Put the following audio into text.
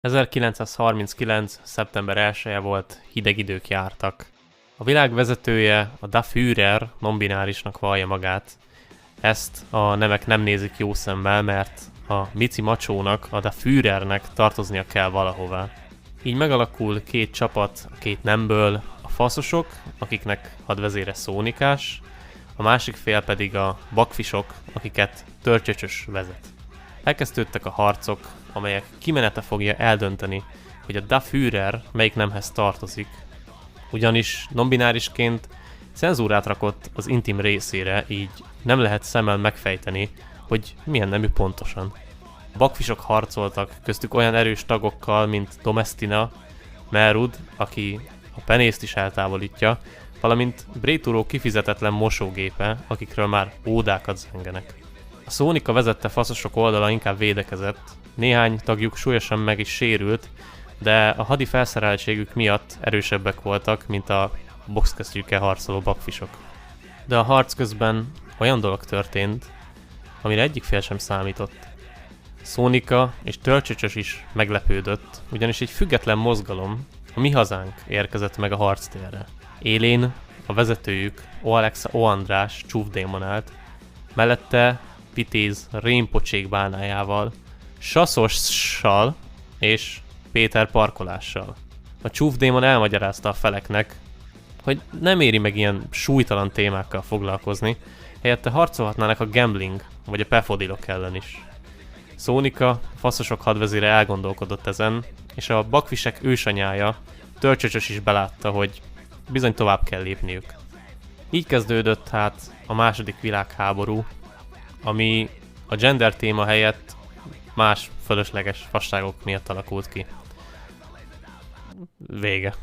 1939. szeptember 1-e volt, hideg idők jártak. A világ vezetője, a Da Führer nonbinárisnak vallja magát. Ezt a nemek nem nézik jó szemmel, mert a Mici Macsónak, a Da Führernek tartoznia kell valahová. Így megalakul két csapat a két nemből, a faszosok, akiknek hadvezére Szónikás, a másik fél pedig a bakfisok, akiket Törcsöcsös vezet. Elkezdődtek a harcok, amelyek kimenete fogja eldönteni, hogy a Da Führer melyik nemhez tartozik, ugyanis nonbinárisként cenzúrát rakott az intim részére, így nem lehet szemmel megfejteni, hogy milyen nemű pontosan. A bakfisok harcoltak, köztük olyan erős tagokkal, mint Domestina, Merud, aki a penészt is eltávolítja, valamint Brétúró kifizetetlen mosógépe, akikről már ódákat zengenek. A Szónika vezette faszosok oldala inkább védekezett, néhány tagjuk súlyosan meg is sérült, de a hadi felszereltségük miatt erősebbek voltak, mint a boxkesztyűkkel harcoló bakfisok. De a harc közben olyan dolog történt, amire egyik fél sem számított. Szónika és Törcsöcsös is meglepődött, ugyanis egy független mozgalom, a Mi Hazánk érkezett meg a harctérre. Élén a vezetőjük, Oalexa András csúfdémon állt, mellette Vitéz rémpocsék bánájával, Saszossal és Péter parkolással. A csúfdémon elmagyarázta a feleknek, hogy nem éri meg ilyen súlytalan témákkal foglalkozni, helyette harcolhatnának a gambling vagy a pefodilok ellen is. Szónika, a faszosok hadvezére elgondolkodott ezen, és a bakfisek ősanyája, Törcsöcsös is belátta, hogy bizony tovább kell lépniük. Így kezdődött hát a második világháború, ami a gender téma helyett más fölösleges fasságok miatt alakult ki. Vége.